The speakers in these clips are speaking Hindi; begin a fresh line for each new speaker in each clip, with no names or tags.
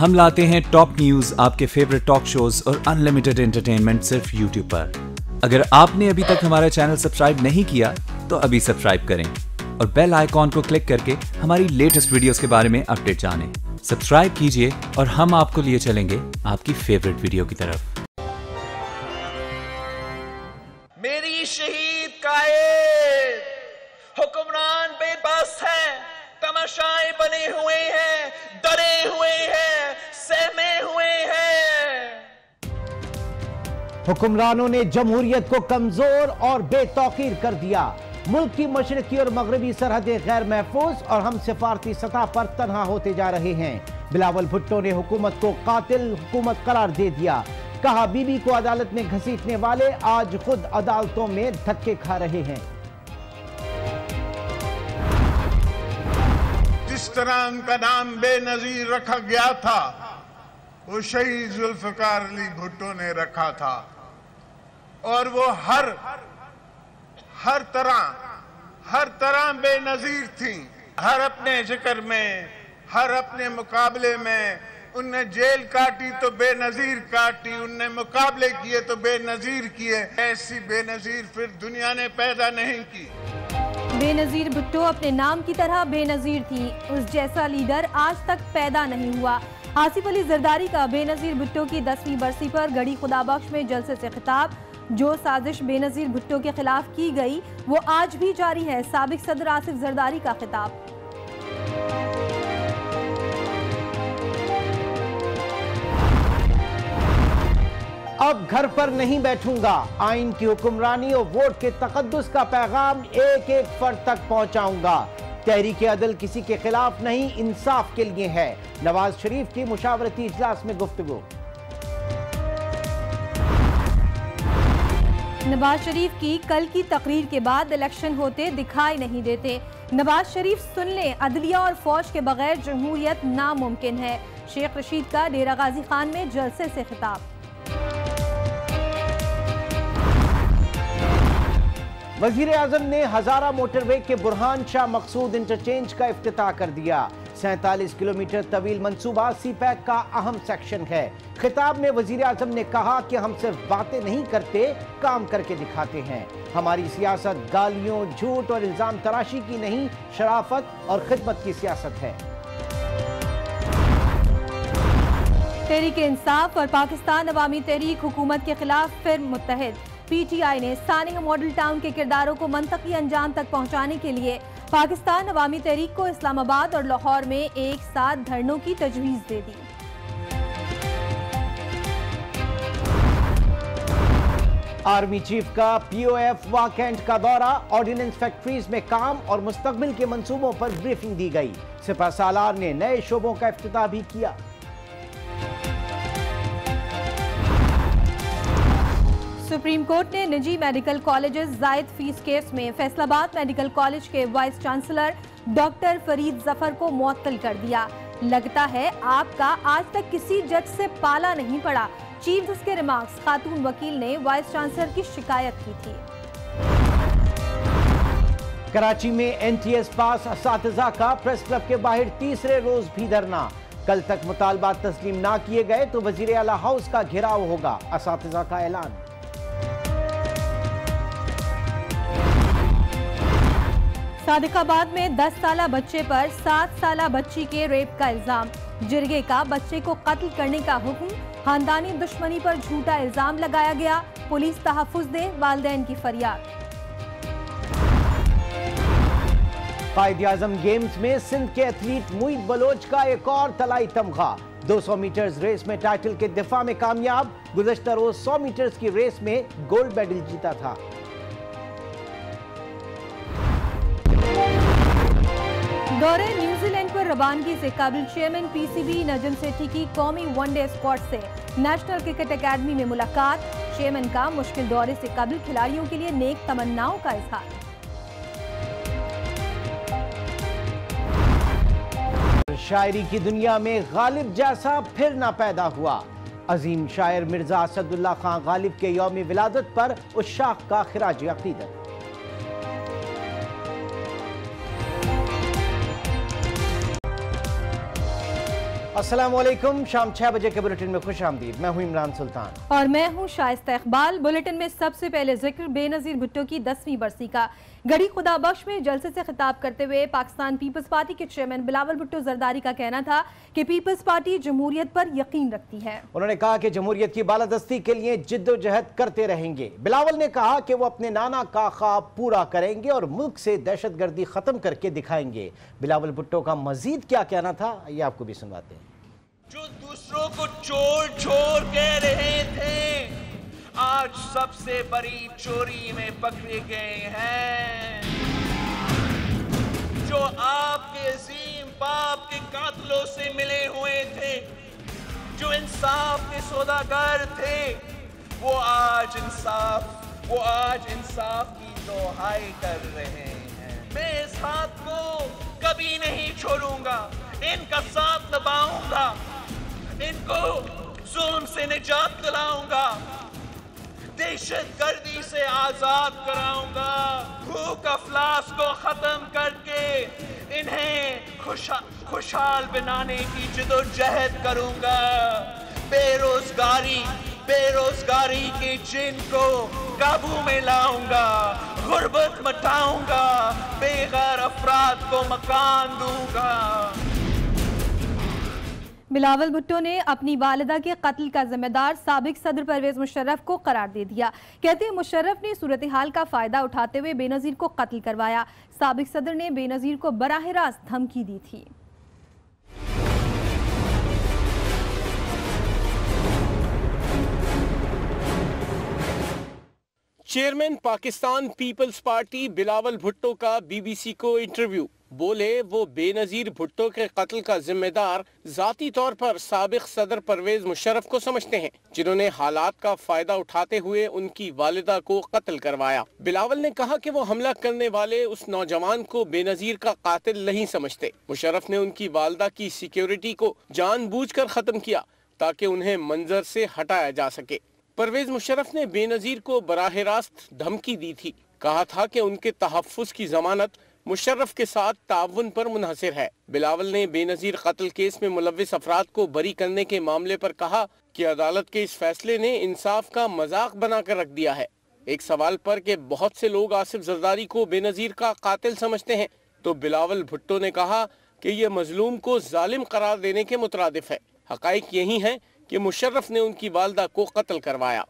हम लाते हैं टॉप न्यूज, आपके फेवरेट टॉक शोज और अनलिमिटेड एंटरटेनमेंट सिर्फ यूट्यूब पर। अगर आपने अभी तक हमारा चैनल सब्सक्राइब नहीं किया तो अभी सब्सक्राइब करें और बेल आइकॉन को क्लिक करके हमारी लेटेस्ट वीडियोस के बारे में अपडेट जानें। सब्सक्राइब कीजिए और हम आपको लिए चलेंगे आपकी फेवरेट वीडियो की तरफ।
मेरी शहीद कायद हुक्मरान बेबस है, तमाशाए बने हुए हैं, डरे हुए हैं, सहमे हुए हैं।
हुक्मरानों ने जमहूरियत को कमजोर और बेतौकीर कर दिया। मुल्क की मशरकी और मगरबी सरहदें गैर महफूज और हम सिफारती सतह पर तनहा होते जा रहे हैं। बिलावल भुट्टो ने हुकूमत को कातिल हुकूमत करार दे दिया। कहा बीबी को अदालत में घसीटने वाले आज खुद अदालतों में धक्के खा रहे हैं।
जिस तरह उनका नाम बेनजीर रखा गया था वो शहीद जुल्फकार अली भुट्टो ने रखा था, और वो हर तरह बेनजीर थी। हर अपने जिक्र में, हर अपने मुकाबले में उनने जेल काटी तो बेनजीर काटी, उनने मुकाबले किए तो बेनजीर किए। ऐसी बेनजीर फिर दुनिया ने पैदा नहीं की।
बेनजीर भुट्टो अपने नाम की तरह बेनजीर थी। उस जैसा लीडर आज तक पैदा नहीं हुआ। आसिफ अली जरदारी का बेनजीर भुट्टो की 10वीं बरसी पर गढ़ी खुदाबख्श में जलसे से खिताब। जो साजिश बेनजीर भुट्टो के खिलाफ की गई वो आज भी जारी है। साबिक सदर आसिफ जरदारी का खिताब।
अब घर पर नहीं बैठूंगा, आइन की हुक्मरानी और वोट के तकद्दुस का पैगाम एक एक फर्द तक पहुंचाऊंगा। तहरीक अदल किसी के खिलाफ नहीं, इंसाफ के लिए है। नवाज शरीफ की मुशावरती इजलास में गुफ्तगू।
नवाज शरीफ की कल की तकरीर के बाद इलेक्शन होते दिखाई नहीं देते। नवाज शरीफ सुन लें, अदलिया और फौज के बगैर जमहूरियत नामुमकिन है। शेख रशीद का डेरा गाजी खान में जलसे से खिताब।
वजीर आजम ने हजारा मोटरवे के बुरहान शाह मकसूद इंटरचेंज का इफ्तिताह कर दिया। 47 किलोमीटर तवील मंसूबा सी पैक का अहम सेक्शन है। खिताब में वजीर आजम ने कहा कि हम सिर्फ बातें नहीं करते, काम करके दिखाते हैं। हमारी सियासत गालियों, झूठ और इल्जाम तराशी की नहीं, शराफत और खिदमत की सियासत है।
तहरीक इंसाफ और पाकिस्तान अवामी तहरीक हुकूमत के खिलाफ फिर मुत्तहिद। पीटीआई ने सानिया मॉडल टाउन के किरदारों को मंतकी अंजाम तक पहुंचाने के लिए पाकिस्तान अवामी तहरीक को इस्लामाबाद और लाहौर में एक साथ धरनों की तजवीज़ दे दी।
आर्मी चीफ का पीओएफ वा कैंट का दौरा। ऑर्डिनेंस फैक्ट्रीज में काम और मुस्तकबिल के मंसूबों पर ब्रीफिंग दी गई। सिपह सालार ने नए शोबों का इफ्तिताह भी किया।
सुप्रीम कोर्ट ने निजी मेडिकल कॉलेजेस जायद फीस केस में फैसलाबाद मेडिकल कॉलेज के vice chancellor doctor Farid Zafar को मुअत्तल कर दिया। लगता है आपका आज तक किसी जज से पाला नहीं पड़ा। चीफ जस्टिस के रिमार्क्स। खातून वकील ने वाइस चांसलर की शिकायत की थी।
कराची में एनटीएस पास असातिज़ा का प्रेस क्लब के बाहर तीसरे रोज भी धरना। कल तक मुतालबात तस्लीम ना किए गए तो वजीर आला हाउस का घेराव होगा, असातिज़ा का ऐलान।
सादिकाबाद में 10 साला बच्चे पर 7 साला बच्ची के रेप का इल्जाम। जिरगे का बच्चे को कत्ल करने का हुक्म। खानदानी दुश्मनी पर झूठा इल्जाम लगाया गया। पुलिस तहफ्फुज दे, वालिदैन की फरियाद।
कायद-ए-आज़म गेम्स में सिंध के एथलीट मुईद बलोच का एक और तलाई तमगा। 200 मीटर्स रेस में टाइटल के दिफा में कामयाब। गुज़श्ता रोज 100 मीटर्स की रेस में गोल्ड मेडल जीता था।
दौरे न्यूजीलैंड पर रवानगी से काबिल चेयरमैन पीसीबी नजम सेठी की कौमी वनडे स्क्वाड से नेशनल क्रिकेट एकेडमी में मुलाकात। चेयरमैन का मुश्किल दौरे से काबिल खिलाड़ियों के लिए नेक तमन्नाओं का इजहार।
शायरी की दुनिया में गालिब जैसा फिर ना पैदा हुआ। अजीम शायर मिर्जा असदुल्ला खान गालिब के यौम विलादत पर उश्शाक का खिराज अकीदत। अस्सलाम वालेकुम। शाम 6 बजे के बुलेटिन में खुश आमदीद। मैं हूं इमरान सुल्तान
और मैं हूं शाइस्ता इकबाल। बुलेटिन में सबसे पहले जिक्र बेनजीर भुट्टो की 10वीं बरसी का। गढ़ी खुदाबख्श में जलसे से खिताब करते हुए पाकिस्तान पीपल्स पार्टी के चेयरमैन बिलावल भुट्टो जरदारी का कहना था कि पीपल्स पार्टी जमहूरियत पर यकीन रखती है।
उन्होंने कहा कि जमहूरियत की बालादस्ती के लिए जिद्दोजहद करते रहेंगे। बिलावल ने कहा कि वो अपने नाना का ख्वाब पूरा करेंगे और मुल्क से दहशतगर्दी खत्म करके दिखाएंगे। बिलावल भुट्टो का मजीद क्या कहना था, ये आपको भी सुनवाते हैं।
जो दूसरों को चोर चोर कह रहे थे, आज सबसे बड़ी चोरी में पकड़े गए हैं। जो आपके अजीम बाप के कातलों से मिले हुए थे, जो इंसाफ के सौदागर थे, वो आज इंसाफ की दोहाई कर रहे हैं। मैं इस हाथ को कभी नहीं छोड़ूंगा, इनका साथ निभाऊंगा, इनको जुल्म से निजात दिलाऊंगा, दहशतगर्दी से आजाद कराऊंगा, भूख अफलास को खत्म करके इन्हें खुशहाल बनाने की जिद्दोजहद करूंगा। बेरोजगारी के जिन को काबू में लाऊंगा, गुर्बत मिटाऊंगा, बेघर अफराद को मकान दूंगा।
बिलावल भुट्टो ने अपनी वालिदा के कत्ल का जिम्मेदार साबिक सदर परवेज मुशर्रफ को करार दे दिया। कहते हैं मुशर्रफ ने सूरत हाल का फायदा उठाते हुए बेनजीर को कत्ल करवाया। साबिक सदर ने बेनजीर को बराह रास्त धमकी दी थी।
चेयरमैन पाकिस्तान पीपल्स पार्टी बिलावल भुट्टो का बीबीसी को इंटरव्यू। बोले वो बेनजीर भुट्टो के कत्ल का जिम्मेदार जाती तौर पर साबिक सदर परवेज मुशर्रफ को समझते हैं, जिन्होंने हालात का फायदा उठाते हुए उनकी वालिदा को कत्ल करवाया। बिलावल ने कहा कि वो हमला करने वाले उस नौजवान को बेनजीर का कातिल नहीं समझते। मुशर्रफ ने उनकी वालिदा की सिक्योरिटी को जानबूझकर खत्म किया ताकि उन्हें मंजर से हटाया जा सके। परवेज मुशर्रफ ने बेनजीर को बराह रास्त धमकी दी थी। कहा था कि उनके तहफ्फुज की जमानत मुशर्रफ के साथ ताउन पर मुनहसिर है। बिलावल ने बेनजीर कत्ल केस में मुलव्विस अफराद को बरी करने के मामले पर कहा कि अदालत के इस फैसले ने इंसाफ का मजाक बनाकर रख दिया है। एक सवाल पर कि बहुत से लोग आसिफ जरदारी को बेनजीर का कातिल समझते हैं, तो बिलावल भुट्टो ने कहा कि यह मजलूम को जालिम करार देने के मुतरादिफ है। हकाइक यही है कि मुशर्रफ ने उनकी वालिदा को कत्ल करवाया।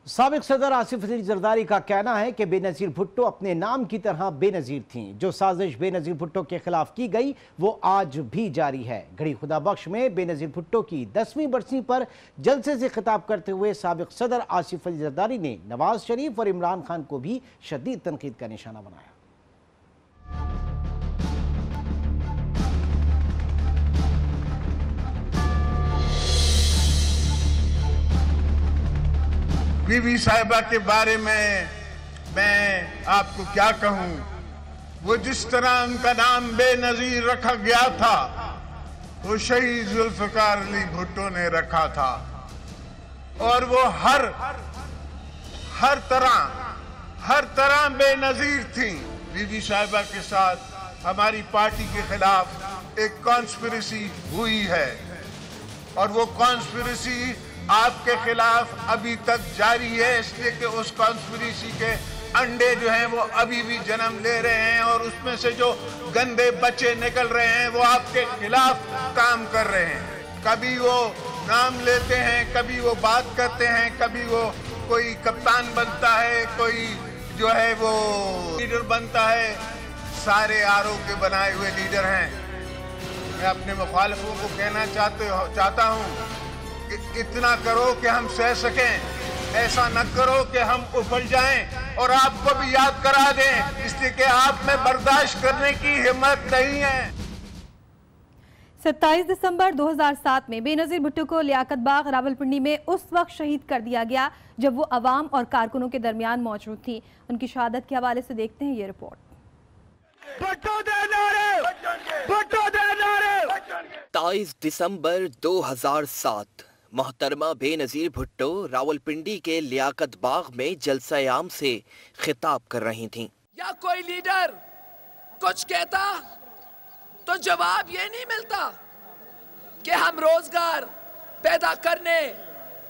साबिक सदर आसिफ अली जरदारी का कहना है कि बेनजीर भुट्टो अपने नाम की तरह बेनजीर थीं। जो साजिश बेनजीर भुट्टो के खिलाफ की गई वो आज भी जारी है। गढ़ी खुदाबख्श में बेनजीर भुट्टो की 10वीं बरसी पर जलसे से खिताब करते हुए साबिक सदर आसिफ अली जरदारी ने नवाज शरीफ और इमरान खान को भी शदीद तनकीद का निशाना बनाया।
बीबी साहिबा के बारे में मैं आपको क्या कहूं। वो जिस तरह उनका नाम बेनजीर रखा गया था, वो शहीद जुल्फकार अली भुट्टो ने रखा था, और वो हर तरह बेनजीर थी। बीबी साहिबा के साथ हमारी पार्टी के खिलाफ एक कॉन्स्पिरेसी हुई है, और वो कॉन्स्पिरेसी आपके खिलाफ अभी तक जारी है, इसलिए कि उस कॉन्स्पिरेसी के अंडे जो हैं वो अभी भी जन्म ले रहे हैं, और उसमें से जो गंदे बच्चे निकल रहे हैं वो आपके खिलाफ काम कर रहे हैं। कभी वो नाम लेते हैं, कभी वो बात करते हैं, कभी वो कोई कप्तान बनता है, कोई जो है वो लीडर बनता है। सारे आरओ के बनाए हुए लीडर हैं। मैं अपने मुखालिफों को कहना चाहता हूँ कि इतना करो कि हम सह सकें, ऐसा न करो कि हम उफल जाएं और आपको भी याद करा दें, इसलिए कि आप में बर्दाश्त करने की हिम्मत नहीं है।
27 दिसंबर 2007 में बेनजीर भुट्टो को लियाकत बाग रावलपिंडी में उस वक्त शहीद कर दिया गया जब वो अवाम और कारकुनों के दरमियान मौजूद थी। उनकी शहादत के हवाले से देखते हैं ये रिपोर्ट।
27 दिसंबर 2007 मोहतरमा बेनजीर भुट्टो रावलपिंडी के लियाकत बाग में जलसा-ए-आम से खिताब कर रही थीं।
या कोई लीडर कुछ कहता तो जवाब ये नहीं मिलता कि हम रोजगार पैदा करने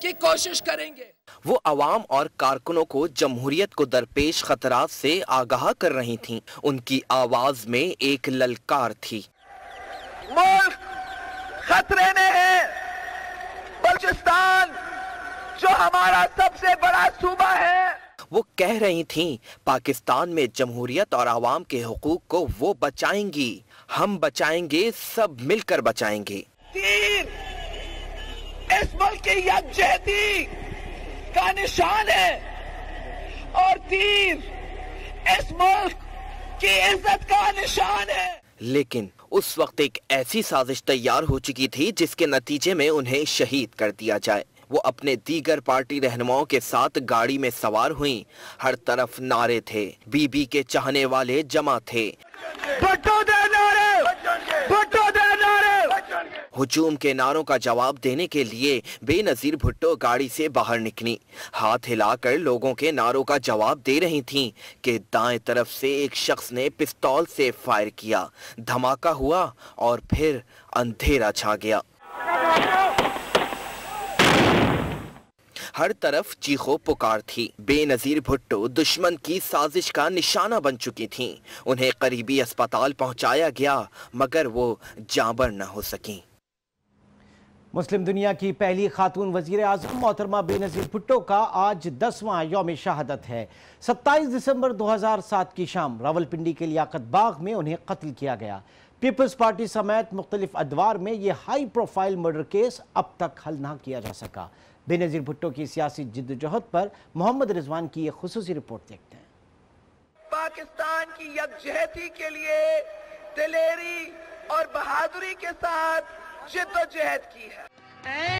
की कोशिश करेंगे।
वो अवाम और कारकुनों को जमहूरियत को दरपेश खतरात से आगाह कर रही थीं। उनकी आवाज में एक ललकार थी।
मुल्क खतरे में है। बलूचिस्तान जो हमारा सबसे बड़ा सूबा है।
वो कह रही थीं, पाकिस्तान में जमहूरियत और आवाम के हुकूक को वो बचाएंगी, हम बचाएंगे, सब मिलकर बचाएंगे।
तीर इस मुल्क की यकजहती का निशान है और तीर इस मुल्क की इज्जत का निशान है।
लेकिन उस वक्त एक ऐसी साजिश तैयार हो चुकी थी जिसके नतीजे में उन्हें शहीद कर दिया जाए। वो अपने दीगर पार्टी रहनुमाओं के साथ गाड़ी में सवार हुई। हर तरफ नारे थे, बीबी के चाहने वाले जमा थे।
भुट्टो दे नारे, भुट्टो दे नारे।
हुजूम के नारों का जवाब देने के लिए बेनजीर भुट्टो गाड़ी से बाहर निकली। हाथ हिलाकर लोगों के नारों का जवाब दे रही थीं कि दाएं तरफ से एक शख्स ने पिस्तौल से फायर किया। धमाका हुआ और फिर अंधेरा छा गया। हर तरफ चीखो पुकार थी। बेनजीर भुट्टो दुश्मन की साजिश का निशाना बन चुकी थीं। उन्हें करीबी अस्पताल पहुंचाया गया मगर वो जांबर न हो सकीं।
मुस्लिम दुनिया की पहली खातून वजीर आज़म मोहतरमा बेनजीर भुट्टो का आज 10वां यौम शहादत है। 27 दिसंबर 2007 की शाम रावलपिंडी के लियाकत बाग में उन्हें कत्ल किया गया। पीपल्स पार्टी समेत मुख्तलिफ अदवार में ये हाई प्रोफाइल मर्डर केस अब तक हल ना किया जा सका। बेनजीर भुट्टो की सियासी जिद्दोजहद पर मोहम्मद रिजवान की एक खुसूसी रिपोर्ट देखते हैं।
पाकिस्तान की यकजहती के लिए दिलेरी और बहादुरी के साथ जिद्दोजहद की है।